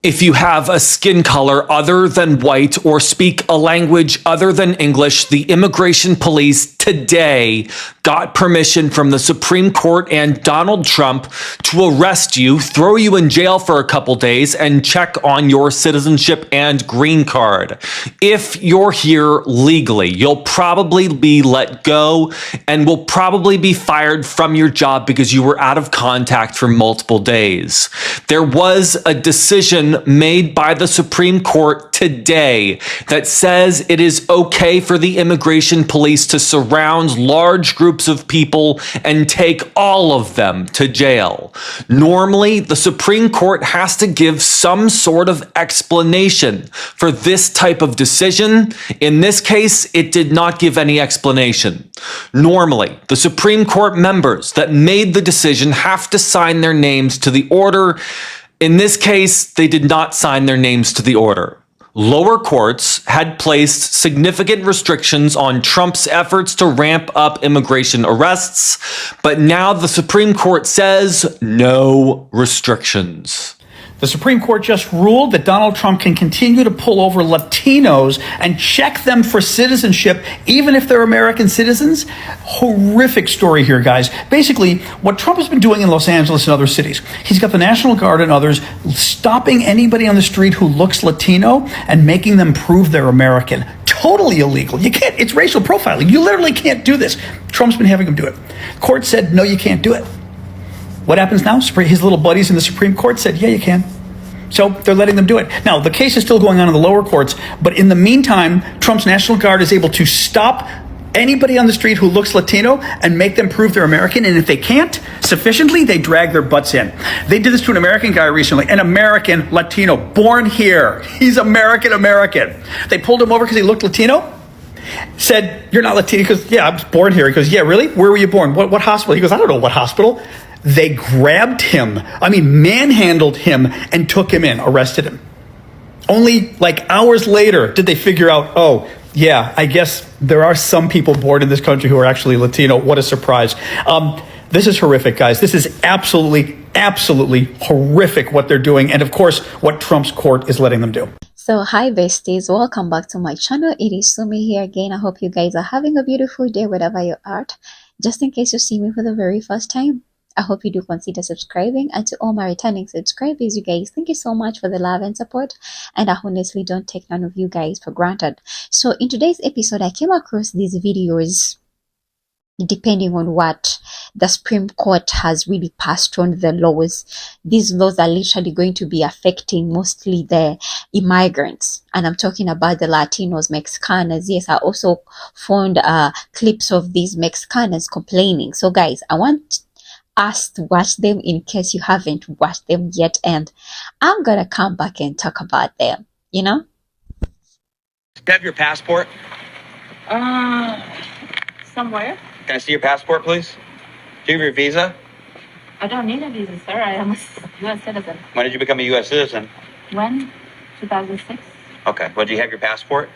If you have a skin color other than white or speak a language other than English, the immigration police today got permission from the Supreme Court and Donald Trump to arrest you, throw you in jail for a couple days, and check on your citizenship and green card. If you're here legally, you'll probably be let go and will probably be fired from your job because you were out of contact for multiple days. There was a decision made by the Supreme Court today that says it is okay for the immigration police to surround large groups of people and take all of them to jail. Normally, the Supreme Court has to give some sort of explanation for this type of decision. In this case, it did not give any explanation. Normally, the Supreme Court members that made the decision have to sign their names to the order. In this case, they did not sign their names to the order. Lower courts had placed significant restrictions on Trump's efforts to ramp up immigration arrests, but now the Supreme Court says no restrictions. The Supreme Court just ruled that Donald Trump can continue to pull over Latinos and check them for citizenship, even if they're American citizens. Horrific story here, guys. Basically, what Trump has been doing in Los Angeles and other cities, he's got the National Guard and others stopping anybody on the street who looks Latino and making them prove they're American. Totally illegal. You can't, it's racial profiling. You literally can't do this. Trump's been having them do it. Court said, no, you can't do it. What happens now? His little buddies in the Supreme Court said, yeah, you can. So they're letting them do it. Now, the case is still going on in the lower courts, but in the meantime, Trump's National Guard is able to stop anybody on the street who looks Latino and make them prove they're American. And if they can't sufficiently, they drag their butts in. They did this to an American guy recently, an American Latino, born here. He's American. They pulled him over because he looked Latino. Said, you're not Latino. He goes, yeah, I was born here. He goes, yeah, really? Where were you born? What hospital? He goes, I don't know what hospital. They grabbed him, manhandled him and took him in, arrested him. Only like hours later did they figure out, oh, yeah, I guess there are some people born in this country who are actually Latino. What a surprise. This is horrific, guys. This is absolutely horrific what they're doing. And of course, what Trump's court is letting them do. So hi besties, welcome back to my channel. It is Sumi here again. I hope you guys are having a beautiful day wherever you're at. Just in case you see me for the very first time, I hope you do consider subscribing, and to all my returning subscribers, you guys, thank you so much for the love and support, and I honestly don't take none of you guys for granted. So in today's episode, I came across these videos depending on what the Supreme Court has really passed on the laws. These laws are literally going to be affecting mostly the immigrants, and I'm talking about the Latinos, Mexicanos. Yes, I also found clips of these Mexicanos complaining. So guys, I want us to watch them in case you haven't watched them yet, and I'm gonna come back and talk about them, you know. Do you have your passport? Somewhere. Can I see your passport, please? Do you have your visa? I don't need a visa, sir. I am a U.S. citizen. When did you become a U.S. citizen? When? 2006. Okay. Well, do you have your passport?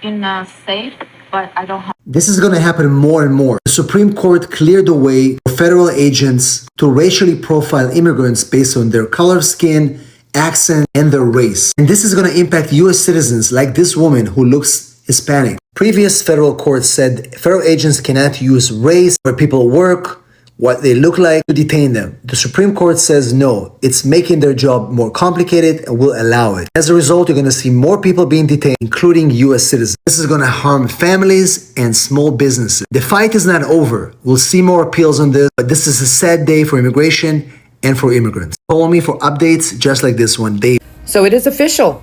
In a safe, but I don't have. This is going to happen more and more. The Supreme Court cleared the way for federal agents to racially profile immigrants based on their color of skin, accent, and their race. And this is going to impact U.S. citizens like this woman who looks Hispanic. Previous federal courts said federal agents cannot use race, where people work, what they look like, to detain them. The Supreme Court says no, it's making their job more complicated and will allow it. As a result, you're going to see more people being detained, including U.S. citizens. This is going to harm families and small businesses. The fight is not over. We'll see more appeals on this, but this is a sad day for immigration and for immigrants. Follow me for updates just like this one. Dave. So it is official.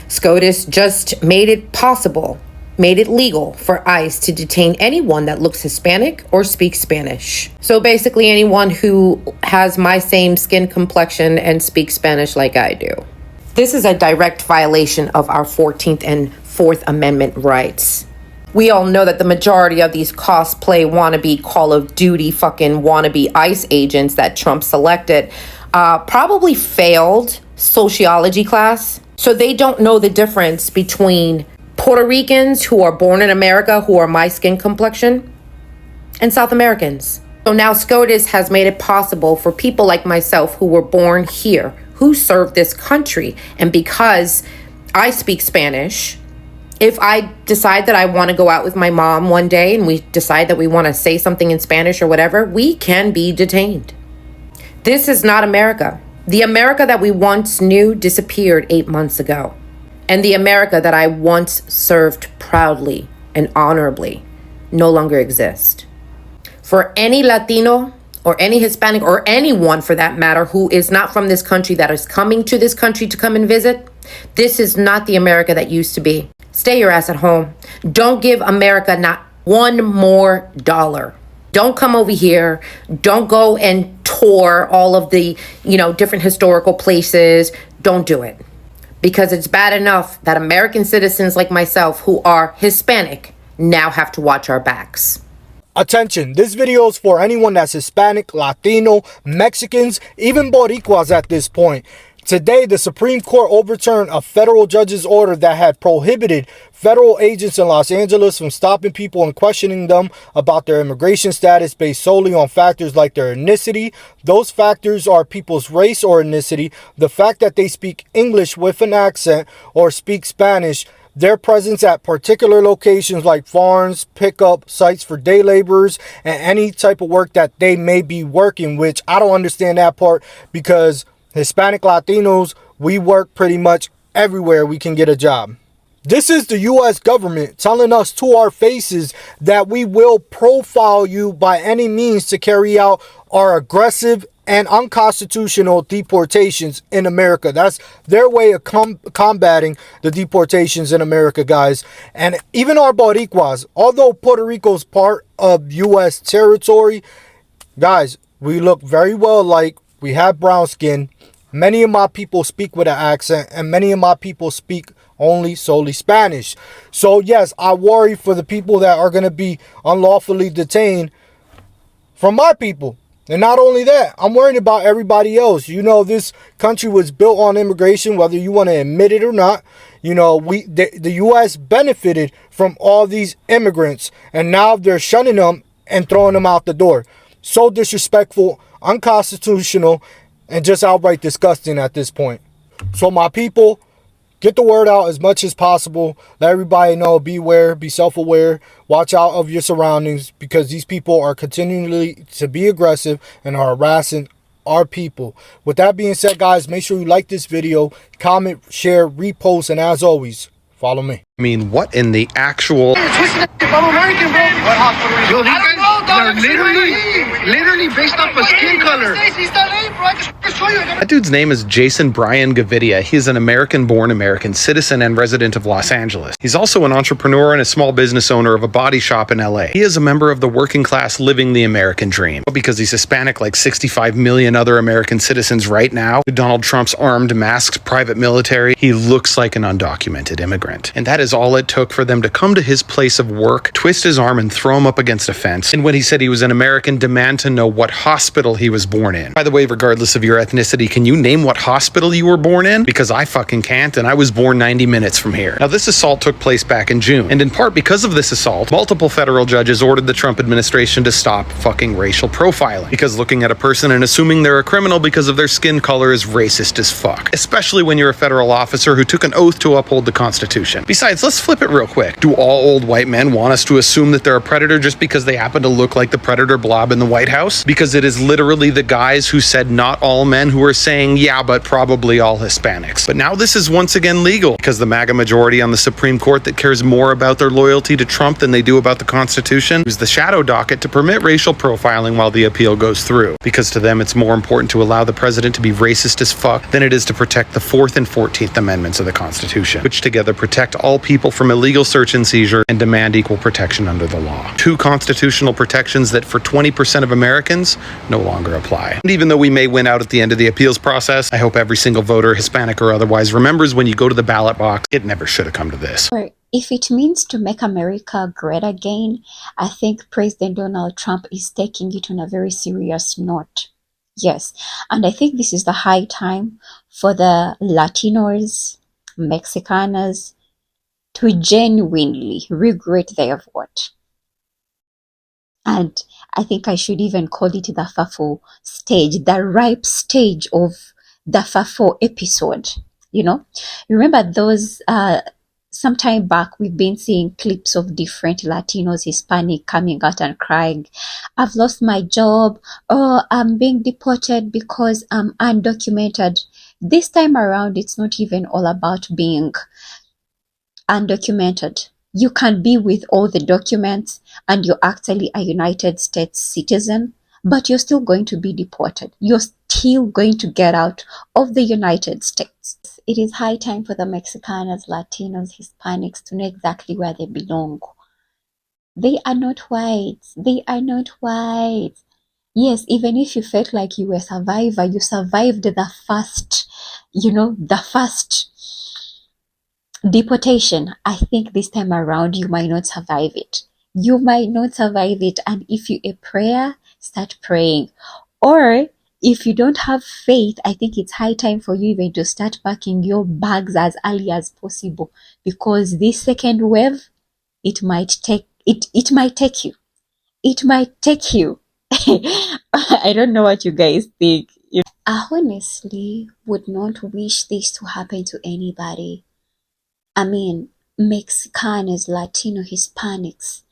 SCOTUS just made it possible, made it legal for ICE to detain anyone that looks Hispanic or speaks Spanish. So basically anyone who has my same skin complexion and speaks Spanish like I do. This is a direct violation of our 14th and 4th Amendment rights. We all know that the majority of these cosplay wannabe Call of Duty fucking wannabe ICE agents that Trump selected probably failed sociology class. So they don't know the difference between Puerto Ricans who are born in America, who are my skin complexion, and South Americans. So now SCOTUS has made it possible for people like myself who were born here, who served this country. And because I speak Spanish, if I decide that I want to go out with my mom one day and we decide that we want to say something in Spanish or whatever, we can be detained. This is not America. The America that we once knew disappeared 8 months ago. And the America that I once served proudly and honorably no longer exists. For any Latino or any Hispanic or anyone for that matter who is not from this country that is coming to this country to come and visit, this is not the America that used to be. Stay your ass at home. Don't give America not one more dollar. Don't come over here. Don't go and tour all of the, different historical places. Don't do it. Because it's bad enough that American citizens like myself who are Hispanic now have to watch our backs. Attention, this video is for anyone that's Hispanic, Latino, Mexicans, even Boricuas at this point. Today, the Supreme Court overturned a federal judge's order that had prohibited federal agents in Los Angeles from stopping people and questioning them about their immigration status based solely on factors like their ethnicity. Those factors are people's race or ethnicity, the fact that they speak English with an accent or speak Spanish, their presence at particular locations like farms, pickup sites for day laborers, and any type of work that they may be working, which I don't understand that part because Hispanic Latinos, we work pretty much everywhere we can get a job. This is the U.S. government telling us to our faces that we will profile you by any means to carry out our aggressive and unconstitutional deportations in America. That's their way of combating the deportations in America, guys. And even our Boricuas, although Puerto Rico's part of U.S. territory, guys, we look very well alike. We have brown skin. Many of my people speak with an accent, and many of my people speak only solely Spanish. So yes, I worry for the people that are going to be unlawfully detained from my people. And not only that, I'm worried about everybody else. This country was built on immigration, whether you want to admit it or not. The U.S. benefited from all these immigrants, and now they're shunning them and throwing them out the door. So disrespectful, unconstitutional, and just outright disgusting at this point. So my people, get the word out as much as possible. Let everybody know, beware, be self-aware, watch out of your surroundings, because these people are continually to be aggressive and are harassing our people. With that being said, guys, make sure you like this video, comment, share, repost, and as always, follow me. I mean, what in the actual... I'm American, bro. What hospital? Yo, these guys are literally based off of skin color. That dude's name is Jason Brian Gavidia. He's an American-born American citizen and resident of Los Angeles. He's also an entrepreneur and a small business owner of a body shop in LA. He is a member of the working class living the American dream. But because he's Hispanic like 65 million other American citizens right now, Donald Trump's armed, masked private military, he looks like an undocumented immigrant. And that is all it took for them to come to his place of work, twist his arm and throw him up against a fence. And when he said he was an American, demand to know what hospital he was born in. By the way, regardless of your ethnicity, can you name what hospital you were born in? Because I fucking can't, and I was born 90 minutes from here. Now, this assault took place back in June, and in part because of this assault, multiple federal judges ordered the Trump administration to stop fucking racial profiling. Because looking at a person and assuming they're a criminal because of their skin color is racist as fuck. Especially when you're a federal officer who took an oath to uphold the Constitution. Besides, let's flip it real quick. Do all old white men want us to assume that they're a predator just because they happen to look like the predator blob in the White House? Because it is literally the guys who said not all men who are saying, yeah, but probably all Hispanics. But now this is once again legal because the MAGA majority on the Supreme Court that cares more about their loyalty to Trump than they do about the Constitution used the shadow docket to permit racial profiling while the appeal goes through. Because to them, it's more important to allow the president to be racist as fuck than it is to protect the 4th and 14th Amendments of the Constitution, which together protect all people from illegal search and seizure and demand equal protection under the law. Two constitutional protections that for 20% of Americans no longer apply. And even though we may win out at the end of the appeals process, I hope every single voter, Hispanic or otherwise, remembers when you go to the ballot box, it never should have come to this. If it means to make America great again, I think President Donald Trump is taking it on a very serious note. Yes, and I think this is the high time for the Latinos, Mexicanos, to genuinely regret their vote. And I think I should even call it the FAFO stage, the ripe stage of the Fafo episode. Remember those some time back we've been seeing clips of different Latinos, Hispanic coming out and crying, I've lost my job, or I'm being deported because I'm undocumented. This time around, it's not even all about being undocumented. You can be with all the documents and you're actually a United States citizen, but you're still going to be deported. You're still going to get out of the United States. It is high time for the Mexicanos, Latinos, Hispanics to know exactly where they belong. They are not white. They are not white. Yes, even if you felt like you were a survivor, you survived the first deportation. I think this time around you might not survive it. You might not survive it. And if you a prayer, start praying. Or if you don't have faith, I think it's high time for you even to start packing your bags as early as possible, because this second wave, it might take you. It might take you. I don't know what you guys think. I honestly would not wish this to happen to anybody. I mean, Mexicanos, Latino, Hispanics.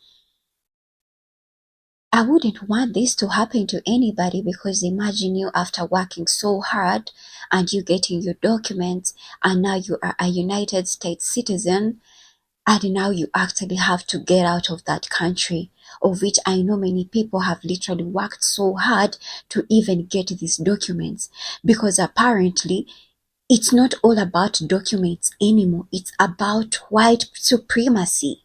I wouldn't want this to happen to anybody, because imagine you after working so hard and you getting your documents and now you are a United States citizen, and now you actually have to get out of that country, of which I know many people have literally worked so hard to even get these documents, because apparently it's not all about documents anymore. It's about white supremacy,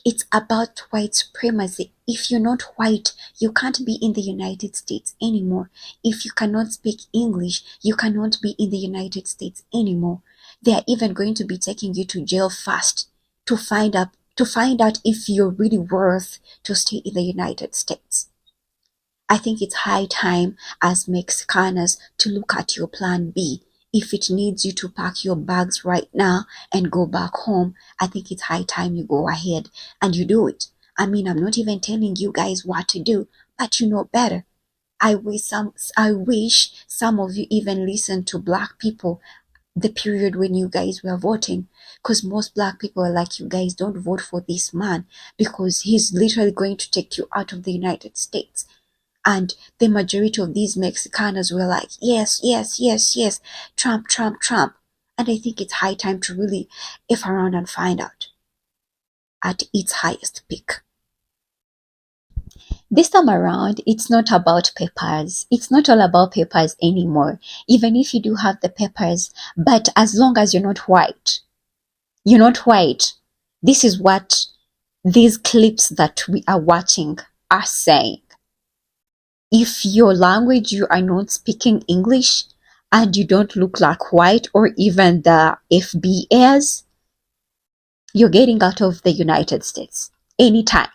It's about white supremacy. If you're not white, you can't be in the United States anymore. If you cannot speak English, you cannot be in the United States anymore. They are even going to be taking you to jail first to find out if you're really worth to stay in the United States. I think it's high time as Mexicanos to look at your plan B. If it needs you to pack your bags right now and go back home, I think it's high time you go ahead and you do it. I mean, I'm not even telling you guys what to do, but you know better. I wish some of you even listened to Black people the period when you guys were voting, because most Black people are like, you guys don't vote for this man because he's literally going to take you out of the United States. And the majority of these Mexicanos were like, yes, yes, yes, yes, Trump, Trump, Trump. And I think it's high time to really F around and find out at its highest peak. This time around, it's not about papers. It's not all about papers anymore. Even if you do have the papers, but as long as you're not white. This is what these clips that we are watching are saying. If your language, you are not speaking English and you don't look like white or even the FBAs, you're getting out of the United States anytime.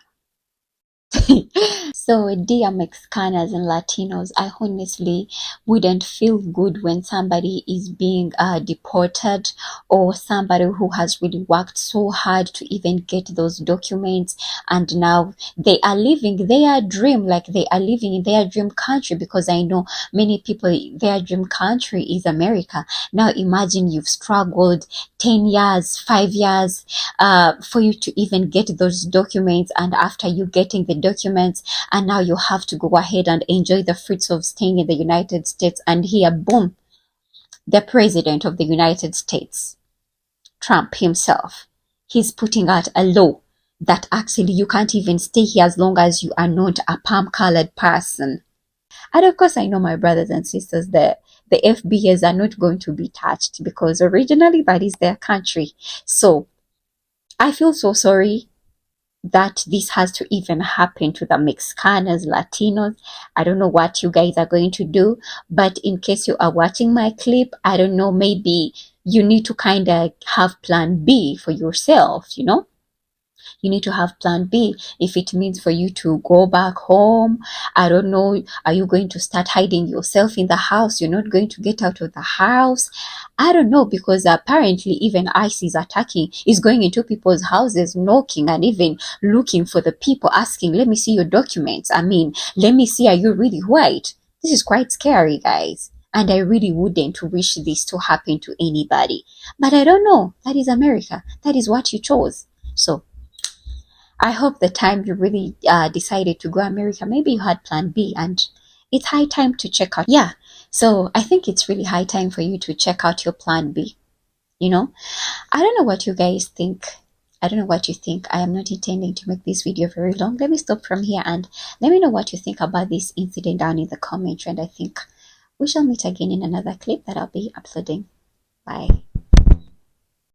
So, dear Mexicanos and Latinos, I honestly wouldn't feel good when somebody is being deported, or somebody who has really worked so hard to even get those documents, and now they are living their dream, like they are living in their dream country, because I know many people, their dream country is America. Now imagine you've struggled 10 years, 5 years for you to even get those documents, and after you getting the documents, and now you have to go ahead and enjoy the fruits of staying in the United States, and here, boom, the president of the United States, Trump himself, he's putting out a law that actually you can't even stay here as long as you are not a palm-colored person. And of course, I know my brothers and sisters, the FBAs are not going to be touched, because originally that is their country. So I feel so sorry that this has to even happen to the Mexicanos, Latinos. I don't know what you guys are going to do, but in case you are watching my clip, I don't know, maybe you need to kind of have plan B for yourself, You need to have plan B. If it means for you to go back home, I don't know, are you going to start hiding yourself in the house? You're not going to get out of the house? I don't know, because apparently even ICE is going into people's houses, knocking and even looking for the people, asking, let me see your documents. I mean, let me see, are you really white? This is quite scary, guys. And I really wouldn't wish this to happen to anybody. But I don't know. That is America. That is what you chose. So I hope the time you really decided to go America, maybe you had plan B, and it's high time to check out. Yeah. So I think it's really high time for you to check out your plan B. You know, I don't know what you guys think. I don't know what you think. I am not intending to make this video very long. Let me stop from here and let me know what you think about this incident down in the comment. And I think we shall meet again in another clip that I'll be uploading. Bye.